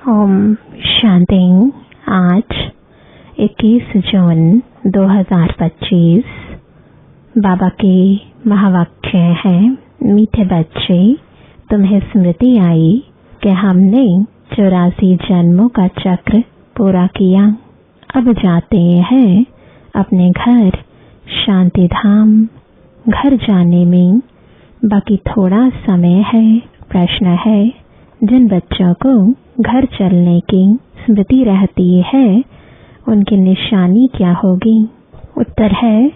ओम शांति। आज 21 जून 2025 बाबा के महावाक्य हैं, मीठे बच्चे, तुम्हें स्मृति आई कि हमने 84 जन्मों का चक्र पूरा किया। अब जाते हैं अपने घर शांति धाम। घर जाने में बाकी थोड़ा समय है। प्रश्न है, जिन बच्चों को घर चलने की स्मृति रहती है उनकी निशानी क्या होगी? उत्तर है,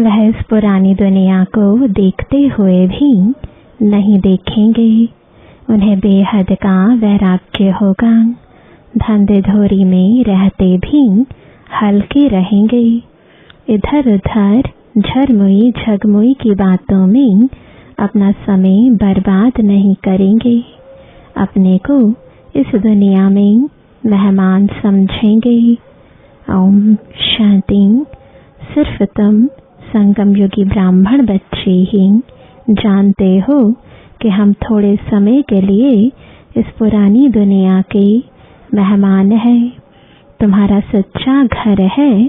वह इस पुरानी दुनिया को देखते हुए भी नहीं देखेंगे। उन्हें बेहद का वैराग्य होगा। धंधे धोरी में रहते भी हल्के रहेंगे। इधर उधर झरमुई झगमुई की बातों में अपना समय बर्बाद नहीं करेंगे। अपने को इस दुनिया में मेहमान समझेंगे। ओम शांति। सिर्फ तुम संगम युगी ब्राह्मण बच्चे ही जानते हो कि हम थोड़े समय के लिए इस पुरानी दुनिया के मेहमान हैं। तुम्हारा सच्चा घर है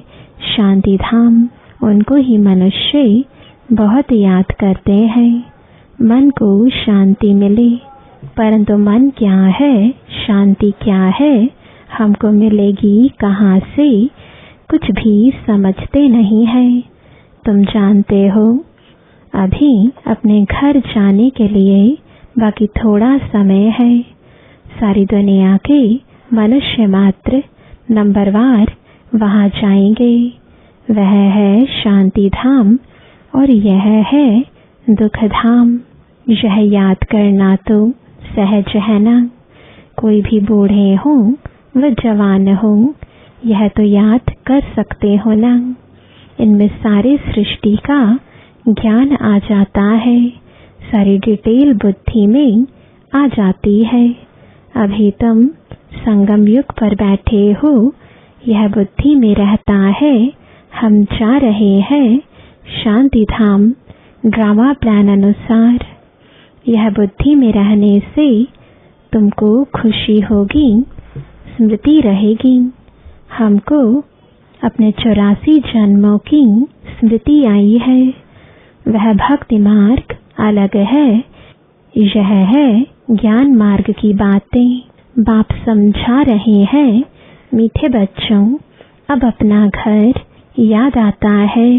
शांति धाम। उनको ही मनुष्य बहुत याद करते हैं। मन को शांति मिले, परंतु मन क्या है, शांति क्या है, हमको मिलेगी कहाँ से, कुछ भी समझते नहीं है। तुम जानते हो अभी अपने घर जाने के लिए बाकी थोड़ा समय है। सारी दुनिया के मनुष्य मात्र नंबरवार वहाँ जाएंगे। वह है शांति धाम और यह है दुख धाम। यह याद करना तो सहज है ना। कोई भी बूढ़े हो व जवान हो, यह तो याद कर सकते हो ना। इनमें सारे सृष्टि का ज्ञान आ जाता है। सारी डिटेल बुद्धि में आ जाती है। अभी तुम संगम युग पर बैठे हो, यह बुद्धि में रहता है। हम जा रहे हैं शांति धाम ड्रामा प्लान अनुसार। यह बुद्धि में रहने से तुमको खुशी होगी, स्मृति रहेगी। हमको अपने 84 जन्मों की स्मृति आई है। वह भक्ति मार्ग अलग है। यह है ज्ञान मार्ग की बातें। बाप समझा रहे हैं, मीठे बच्चों, अब अपना घर याद आता है।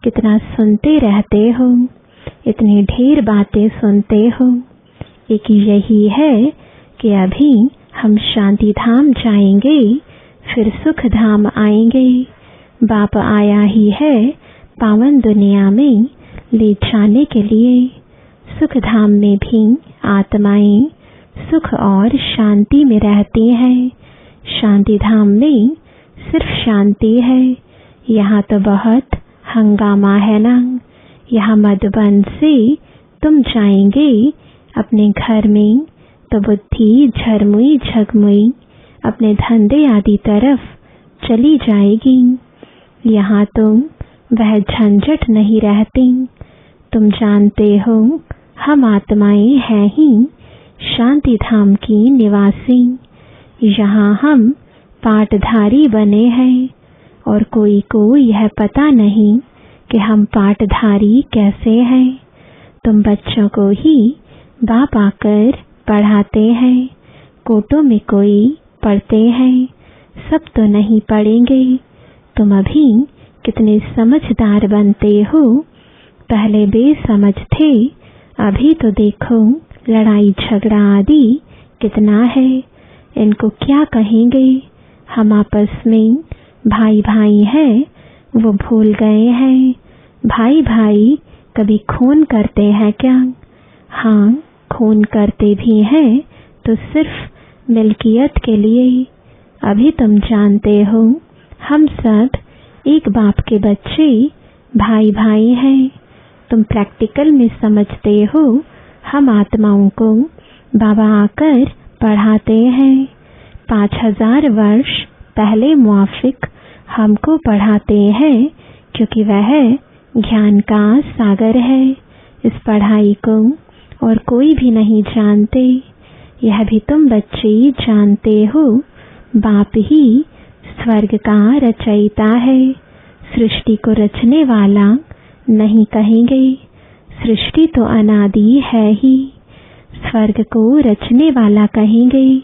कितना सुनते रहते हो, इतनी ढेर बातें सुनते हो। एक यही है कि अभी हम शांति धाम जाएंगे, फिर सुख धाम आएंगे। बाप आया ही है पावन दुनिया में ले जाने के लिए। सुख धाम में भी आत्माएं सुख और शांति में रहती हैं। शांति धाम में सिर्फ शांति है। यहाँ तो बहुत हंगामा है ना। यहाँ मधुबन से तुम जाएंगे अपने घर में तो बुद्धि झरमुई झगमुई अपने धंधे आदि तरफ चली जाएगी। यहाँ तुम वह झंझट नहीं रहती। तुम जानते हो हम आत्माएं हैं ही शांति धाम की निवासी। यहाँ हम पाठधारी बने हैं और कोई को यह पता नहीं कि हम पाठधारी कैसे हैं। तुम बच्चों को ही बाप आकर पढ़ाते हैं। कोटों में कोई पढ़ते हैं, सब तो नहीं पढ़ेंगे। तुम अभी कितने समझदार बनते हो। पहले बेसमझ थे, अभी तो देखो लड़ाई झगड़ा आदि कितना है। इनको क्या कहेंगे? हम आपस में भाई भाई हैं, वो भूल गए हैं। भाई भाई कभी खून करते हैं क्या? हाँ, खून करते भी हैं तो सिर्फ मिल्कियत के लिए। अभी तुम जानते हो हम सब एक बाप के बच्चे भाई भाई हैं। तुम प्रैक्टिकल में समझते हो हम आत्माओं को बाबा आकर पढ़ाते हैं। 5000 वर्ष पहले मुआफिक हमको पढ़ाते हैं, क्योंकि वह ज्ञान का सागर है। इस पढ़ाई को और कोई भी नहीं जानते। यह भी तुम बच्चे जानते हो, बाप ही स्वर्ग का रचयिता है। सृष्टि को रचने वाला नहीं कहेंगे, सृष्टि तो अनादि है ही। स्वर्ग को रचने वाला कहेंगे,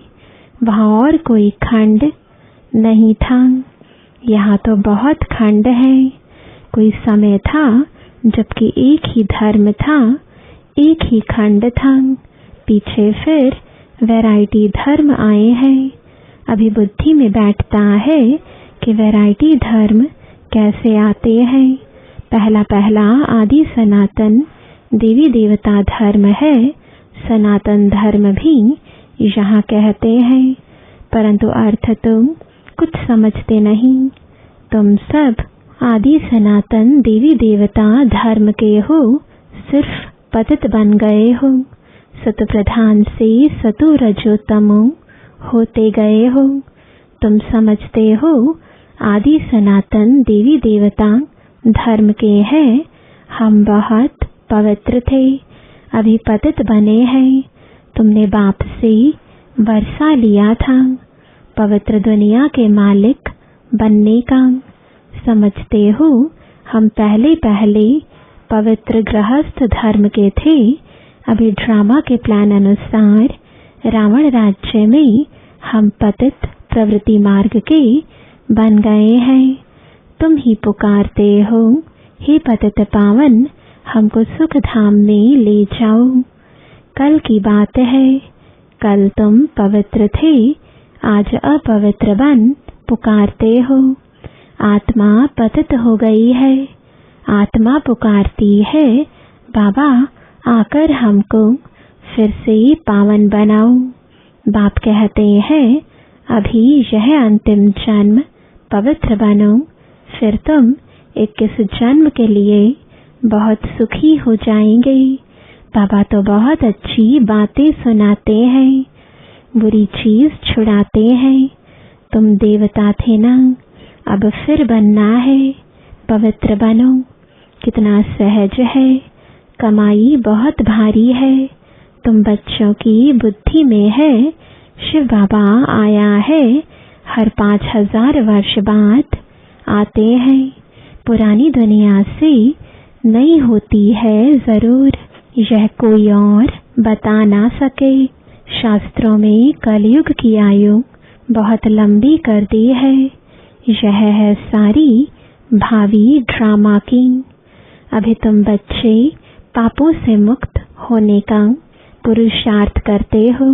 वहाँ और कोई खंड नहीं था। यहाँ तो बहुत खंड है। कोई समय था जबकि एक ही धर्म था, एक ही खंड था। पीछे फिर वैरायटी धर्म आए हैं। अभी बुद्धि में बैठता है कि वैरायटी धर्म कैसे आते हैं। पहला पहला आदि सनातन देवी देवता धर्म है। सनातन धर्म भी यहाँ कहते हैं, परंतु अर्थ तुम कुछ समझते नहीं। तुम सब आदि सनातन देवी देवता धर्म के हो, सिर्फ पतित बन गए हो। सत प्रधान से सतो रजो तमो होते गए हो। तुम समझते हो आदि सनातन देवी देवता धर्म के हैं। हम बहुत पवित्र थे, अभी पतित बने हैं। तुमने बाप से वर्षा लिया था पवित्र दुनिया के मालिक बनने का। समझते हो हम पहले पहले पवित्र गृहस्थ धर्म के थे। अभी ड्रामा के प्लान अनुसार रावण राज्य में हम पतित प्रवृत्ति मार्ग के बन गए हैं। तुम ही पुकारते हो, हे पतित पावन, हमको सुख धाम में ले जाओ। कल की बात है, कल तुम पवित्र थे, आज अपवित्र बन पुकारते हो। आत्मा पतित हो गई है, आत्मा पुकारती है, बाबा आकर हमको फिर से पावन बनाओ। बाप कहते हैं, अभी यह अंतिम जन्म पवित्र बनो, फिर तुम 21 जन्म के लिए बहुत सुखी हो जाएंगे। बाबा तो बहुत अच्छी बातें सुनाते हैं, बुरी चीज छुड़ाते हैं। तुम देवता थे ना, अब फिर बनना है, पवित्र बनो। कितना सहज है, कमाई बहुत भारी है। तुम बच्चों की बुद्धि में है, शिव बाबा आया है, हर 5000 वर्ष बाद आते हैं। पुरानी दुनिया से नई होती है जरूर, यह कोई और बता ना सके। शास्त्रों में कलयुग की आयु बहुत लंबी कर दी है। यह है सारी भावी ड्रामा की। अभी तुम बच्चे पापों से मुक्त होने का पुरुषार्थ करते हो।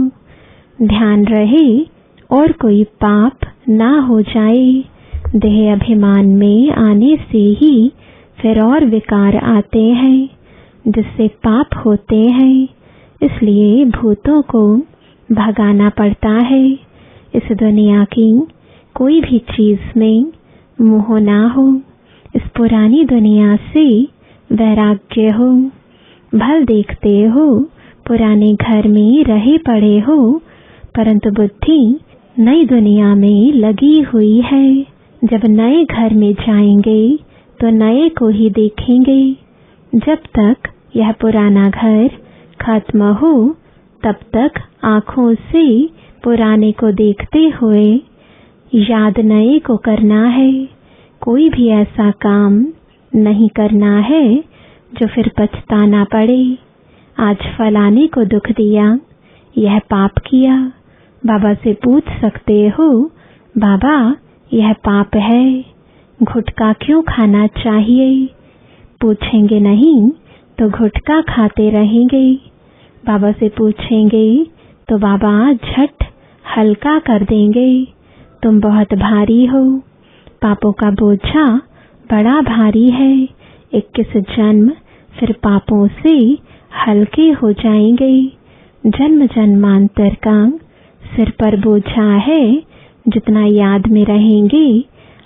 ध्यान रहे और कोई पाप ना हो जाए। देह अभिमान में आने से ही फिर और विकार आते हैं, जिससे पाप होते हैं। इसलिए भूतों को भगाना पड़ता है। इस दुनिया की कोई भी चीज में मोह ना हो। इस पुरानी दुनिया से वैराग्य हो। भल देखते हो पुराने घर में रहे पड़े हो, परंतु बुद्धि नई दुनिया में लगी हुई है। जब नए घर में जाएंगे तो नए को ही देखेंगे। जब तक यह पुराना घर खत्म हो, तब तक आंखों से पुराने को देखते हुए याद नए को करना है। कोई भी ऐसा काम नहीं करना है जो फिर पछताना पड़े। आज फलाने को दुख दिया, यह पाप किया। बाबा से पूछ सकते हो, बाबा यह पाप है, गुटखा क्यों खाना चाहिए? पूछेंगे नहीं तो गुटखा खाते रहेंगे। बाबा से पूछेंगे तो बाबा झट हल्का कर देंगे। तुम बहुत भारी हो, पापों का बोझा बड़ा भारी है। 21 जन्म फिर पापों से हल्के हो जाएंगे। जन्म जन्मांतर का सिर पर बोझा है, जितना याद में रहेंगे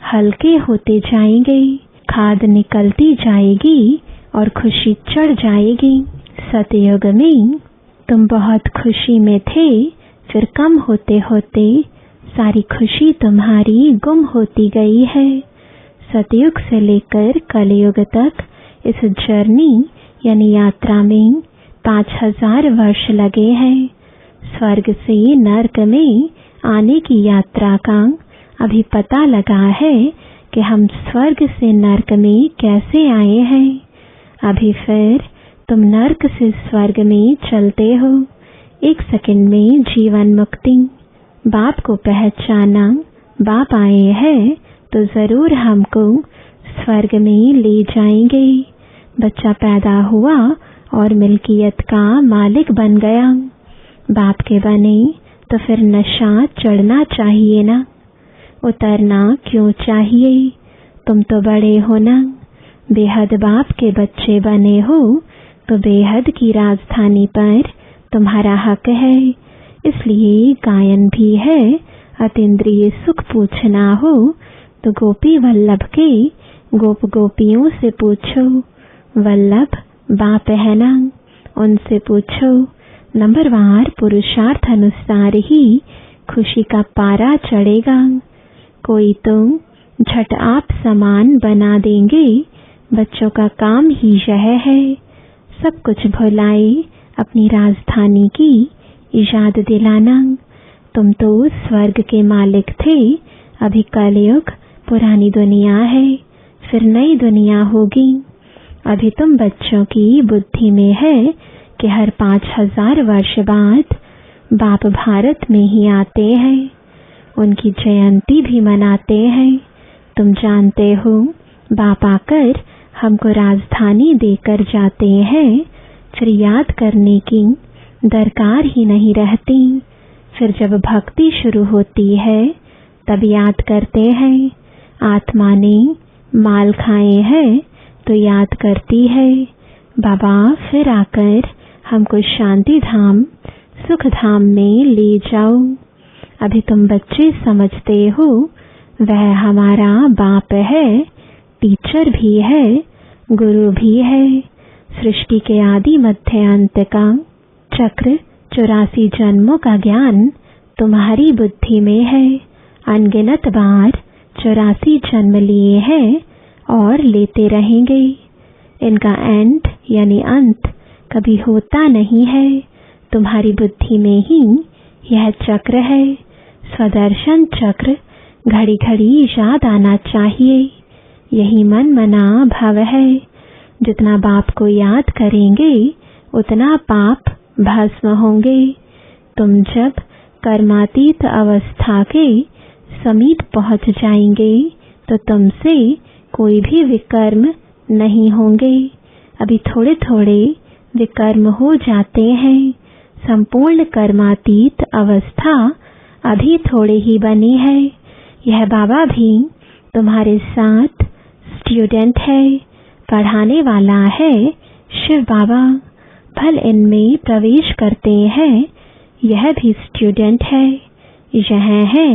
हल्के होते जाएंगे। खाद निकलती जाएगी और खुशी चढ़ जाएगी। सतयुग में तुम बहुत खुशी में थे, फिर कम होते होते सारी खुशी तुम्हारी गुम होती गई है। सतयुग से लेकर कलयुग तक इस जर्नी यानी यात्रा में 5000 वर्ष लगे हैं। स्वर्ग से नर्क में आने की यात्रा का अभी पता लगा है कि हम स्वर्ग से नर्क में कैसे आए हैं। अभी फिर तुम नर्क से स्वर्ग में चलते हो। 1 सेकंड में जीवन मुक्ति। बाप को पहचाना, बाप आए हैं तो जरूर हमको स्वर्ग में ले जाएंगे। बच्चा पैदा हुआ और मिल्कियत का मालिक बन गया। बाप के बने तो फिर नशा चढ़ना चाहिए ना, उतरना क्यों चाहिए? तुम तो बड़े हो ना, बेहद बाप के बच्चे बने हो तो बेहद की राजधानी पर तुम्हारा हक है। इसलिए गायन भी है, अतीन्द्रिय सुख पूछना हो तो गोपी वल्लभ के गोप गोपियों से पूछो। वल्लभ बाप है ना, उनसे पूछो। नंबरवार पुरुषार्थ अनुसार ही खुशी का पारा चढ़ेगा। कोई तो झट आप समान बना देंगे। बच्चों का काम ही यह है, सब कुछ भुलाए अपनी राजधानी की याद दिलाना। तुम तो स्वर्ग के मालिक थे, अभी कलयुग पुरानी दुनिया है, फिर नई दुनिया होगी। अभी तुम बच्चों की बुद्धि में है कि हर 5000 वर्ष बाद बाप भारत में ही आते हैं, उनकी जयंती भी मनाते हैं। तुम जानते हो बाप आकर हमको राजधानी देकर जाते हैं, फिर याद करने की दरकार ही नहीं रहती। फिर जब भक्ति शुरू होती है तब याद करते हैं। आत्मा ने माल खाए हैं तो याद करती है। बाबा फिर आकर हमको शांति धाम, सुख धाम में ले जाओ। अभी तुम बच्चे समझते हो वह हमारा बाप है, टीचर भी है, गुरु भी है। सृष्टि के आदि मध्य अंत का चक्र 84 जन्मों का ज्ञान तुम्हारी बुद्धि में है। अनगिनत बार 84 जन्म लिए हैं और लेते रहेंगे। इनका एंड यानी अंत कभी होता नहीं है। तुम्हारी बुद्धि में ही यह चक्र है। स्वदर्शन चक्र घड़ी घड़ी याद आना चाहिए। यही मन मना भाव है। जितना बाप को याद करेंगे उतना पाप भस्म होंगे। तुम जब कर्मातीत अवस्था के समीप पहुंच जाएंगे तो तुमसे कोई भी विकर्म नहीं होंगे। अभी थोड़े थोड़े विकर्म हो जाते हैं। संपूर्ण कर्मातीत अवस्था अभी थोड़े ही बनी है। यह बाबा भी तुम्हारे साथ स्टूडेंट है, पढ़ाने वाला है। शिव बाबा फल इनमें प्रवेश करते हैं, यह भी स्टूडेंट है। यह है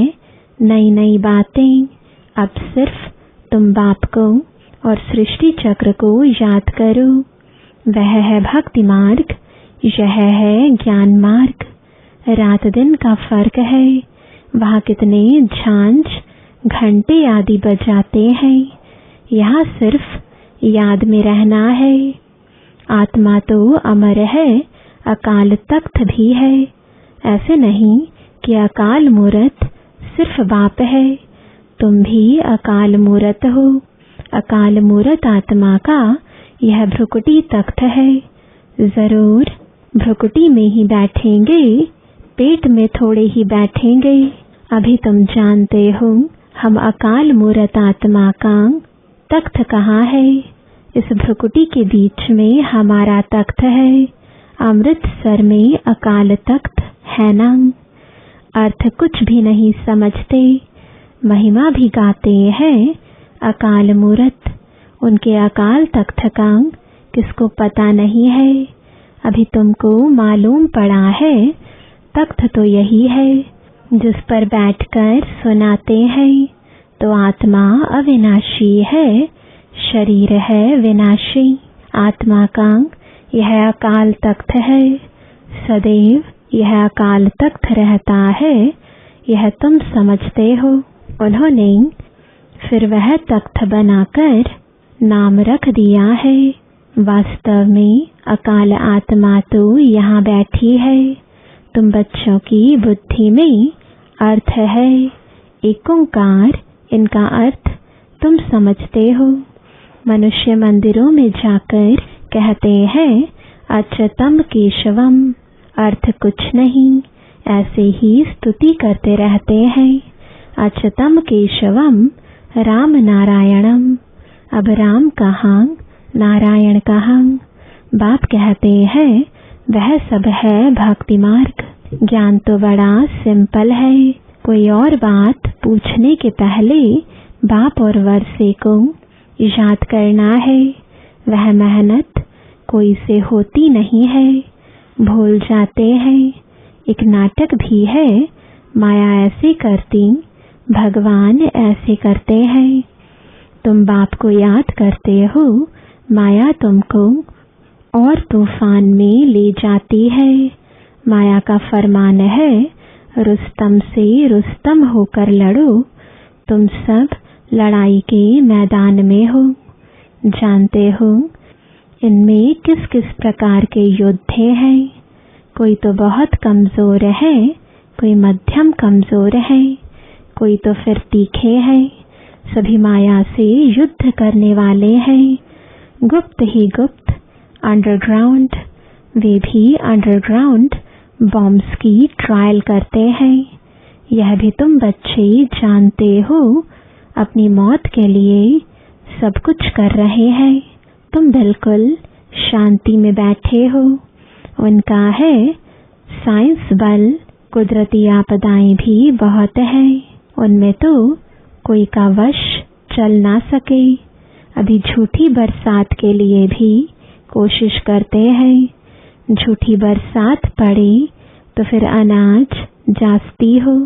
नई नई बातें। अब सिर्फ तुम बाप को और सृष्टि चक्र को याद करो। वह है भक्ति मार्ग, यह है ज्ञान मार्ग। रात दिन का फर्क है। वहाँ कितने झांझ घंटे आदि बजाते हैं, यहाँ सिर्फ याद में रहना है। आत्मा तो अमर है, अकाल तख्त भी है। ऐसे नहीं कि अकाल मूरत सिर्फ बाप है, तुम भी अकाल मूरत हो। अकाल मूरत आत्मा का यह भ्रुकुटी तख्त है। जरूर भ्रुकुटी में ही बैठेंगे, पेट में थोड़े ही बैठेंगे। अभी तुम जानते हो हम अकाल मूरत आत्मा का तख्त कहाँ है। इस भ्रुकुटी के बीच में हमारा तख्त है। अमृतसर में अकाल तख्त है ना। अर्थ कुछ भी नहीं समझते, महिमा भी गाते हैं। अकाल मूरत, उनके अकाल तख्त का किसको पता नहीं है। अभी तुमको मालूम पड़ा है तख्त तो यही है जिस पर बैठकर सुनाते हैं। तो आत्मा अविनाशी है, शरीर है विनाशी। आत्मा का यह अकाल तख्त है, सदैव यह अकाल तख्त रहता है। यह तुम समझते हो। उन्होंने फिर वह तख्त बनाकर नाम रख दिया है। वास्तव में अकाल आत्मा तो यहाँ बैठी है। तुम बच्चों की बुद्धि में अर्थ है एक ओंकार, इनका अर्थ तुम समझते हो। मनुष्य मंदिरों में जाकर कहते हैं अच्युतम केशवम, अर्थ कुछ नहीं, ऐसे ही स्तुति करते रहते हैं। अच्युतम केशवम राम नारायणम, अब राम कहाँ, नारायण कहाँ। बाप कहते हैं वह सब है भक्ति मार्ग। ज्ञान तो बड़ा सिंपल है। कोई और बात पूछने के पहले बाप और वर्षे को याद करना है। वह मेहनत कोई से होती नहीं है, भूल जाते हैं। एक नाटक भी है, माया ऐसे करती, भगवान ऐसे करते हैं। तुम बाप को याद करते हो, माया तुमको और तूफान में ले जाती है। माया का फरमान है रुस्तम से रुस्तम होकर लड़ो। तुम सब लड़ाई के मैदान में हो। जानते हो इनमें किस किस प्रकार के योद्धे हैं। कोई तो बहुत कमजोर है, कोई मध्यम कमजोर है, कोई तो फिर तीखे है। सभी माया से युद्ध करने वाले हैं। गुप्त ही गुप्त, अंडरग्राउंड। वे भी अंडरग्राउंड बॉम्ब्स की ट्रायल करते हैं। यह भी तुम बच्चे जानते हो। अपनी मौत के लिए सब कुछ कर रहे हैं। तुम बिल्कुल शांति में बैठे हो। उनका है साइंस बल, कुदरती आपदाएं भी बहुत है। उनमें तो कोई का वश चल ना सके। अभी झूठी बरसात के लिए भी कोशिश करते हैं। झूठी बरसात पड़े तो फिर अनाज जास्ती हो।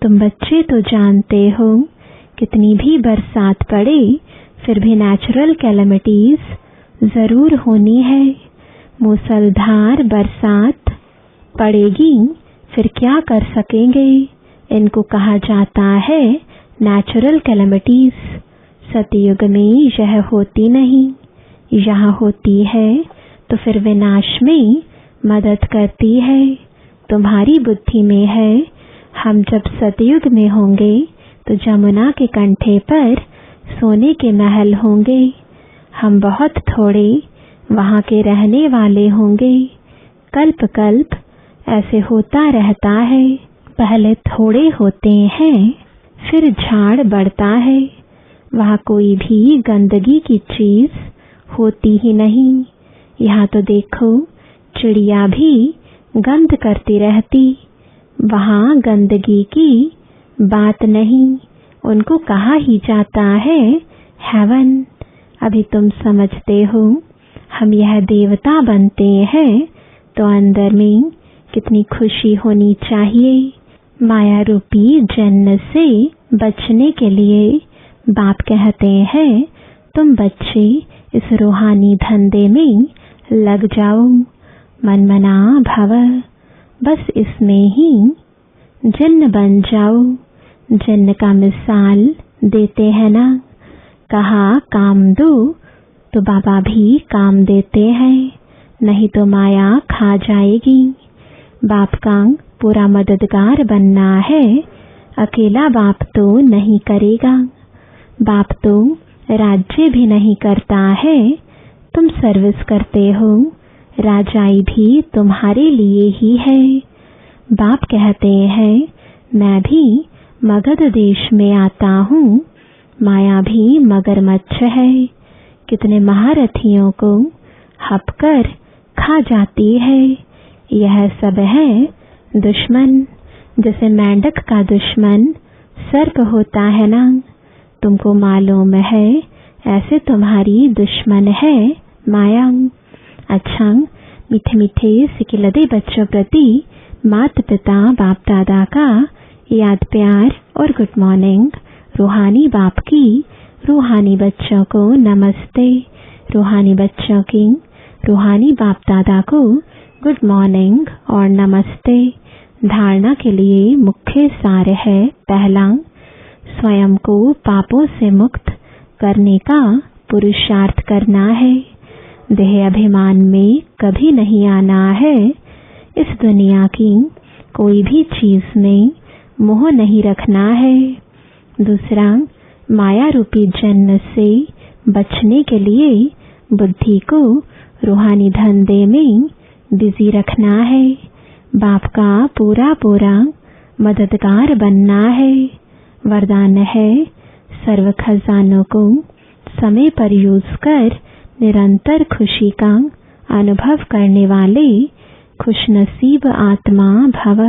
तुम बच्चे तो जानते हो कितनी भी बरसात पड़े फिर भी नेचुरल कैलेमिटीज जरूर होनी है। मूसलधार बरसात पड़ेगी, फिर क्या कर सकेंगे। इनको कहा जाता है नेचुरल कैलेमिटीज। सतयुग में यह होती नहीं, यहाँ होती है तो फिर विनाश में मदद करती है। तुम्हारी बुद्धि में है हम जब सतयुग में होंगे तो जमुना के कंठे पर सोने के महल होंगे। हम बहुत थोड़े वहाँ के रहने वाले होंगे। कल्प कल्प ऐसे होता रहता है। पहले थोड़े होते हैं, फिर झाड़ बढ़ता है। वहाँ कोई भी गंदगी की चीज होती ही नहीं। यहाँ तो देखो चिड़िया भी गंध करती रहती। वहाँ गंदगी की बात नहीं। उनको कहा ही जाता है हेवन। अभी तुम समझते हो हम यह देवता बनते हैं तो अंदर में कितनी खुशी होनी चाहिए। माया रूपी जन्म से बचने के लिए बाप कहते हैं तुम बच्चे इस रूहानी धंधे में लग जाओ। मनमना भव, बस इसमें ही जिन्न बन जाओ। जिन्न का मिसाल देते हैं ना, कहा काम दो तो बाबा भी काम देते हैं, नहीं तो माया खा जाएगी। बाप का पूरा मददगार बनना है। अकेला बाप तो नहीं करेगा। बाप तो राज्य भी नहीं करता है, तुम सर्विस करते हो। राजाई भी तुम्हारे लिए ही है। बाप कहते हैं मैं भी मगध देश में आता हूँ। माया भी मगरमच्छ है, कितने महारथियों को हपकर खा जाती है। यह सब है दुश्मन। जैसे मेंढक का दुश्मन सर्प होता है ना, तुमको मालूम है ऐसे तुम्हारी दुश्मन है माया। अच्छा, मीठे मीठे सिकिलदे बच्चों प्रति माता पिता बाप दादा का याद प्यार और गुड मॉर्निंग। रूहानी बाप की रूहानी बच्चों को नमस्ते। रूहानी बच्चों की रूहानी बाप दादा को गुड मॉर्निंग और नमस्ते। धारणा के लिए मुख्य सार है, पहला, स्वयं को पापों से मुक्त करने का पुरुषार्थ करना है। देह अभिमान में कभी नहीं आना है। इस दुनिया की कोई भी चीज में मोह नहीं रखना है। दूसरा, माया रूपी जन्म से बचने के लिए बुद्धि को रूहानी धंधे में बिजी रखना है। बाप का पूरा पूरा मददगार बनना है। वरदान है, सर्व खजानों को समय पर यूज कर निरंतर खुशी का अनुभव करने वाले खुशनसीब आत्मा भव।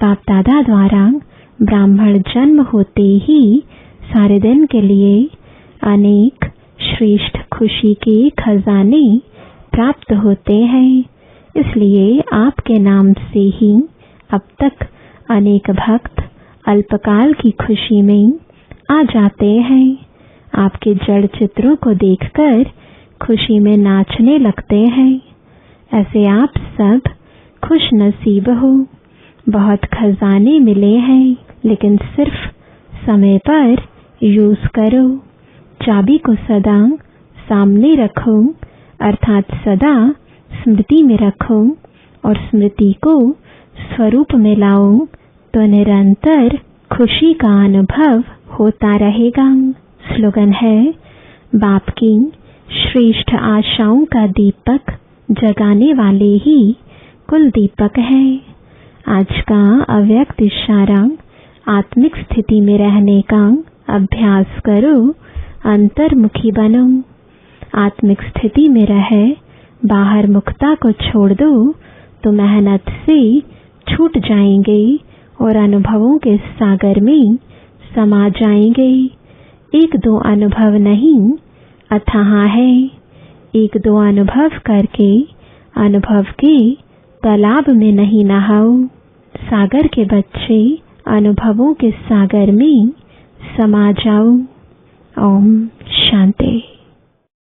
बाप दादा द्वारा ब्राह्मण जन्म होते ही सारे दिन के लिए अनेक श्रेष्ठ खुशी के खजाने प्राप्त होते हैं। इसलिए आपके नाम से ही अब तक अनेक भक्त अल्पकाल की खुशी में आ जाते हैं। आपके जड़ चित्रों को देखकर खुशी में नाचने लगते हैं। ऐसे आप सब खुश नसीब हो। बहुत खजाने मिले हैं, लेकिन सिर्फ समय पर यूज करो। चाबी को सदा सामने रखो, अर्थात सदा स्मृति में रखो और स्मृति को स्वरूप में लाओ, तो निरंतर खुशी का अनुभव होता रहेगा। स्लोगन है, बाप की श्रेष्ठ आशाओं का दीपक जगाने वाले ही कुल दीपक है। आज का अव्यक्त इशारा, आत्मिक स्थिति में रहने का अभ्यास करो, अंतर्मुखी बनो। आत्मिक स्थिति में रहे बाहर मुखता को छोड़ दो तो मेहनत से छूट जाएंगे और अनुभवों के सागर में समा जाएंगे। एक दो अनुभव नहीं, अथाह है। एक दो अनुभव करके अनुभव के तालाब में नहीं नहाओ। सागर के बच्चे अनुभवों के सागर में समा जाओ। ओम शांति।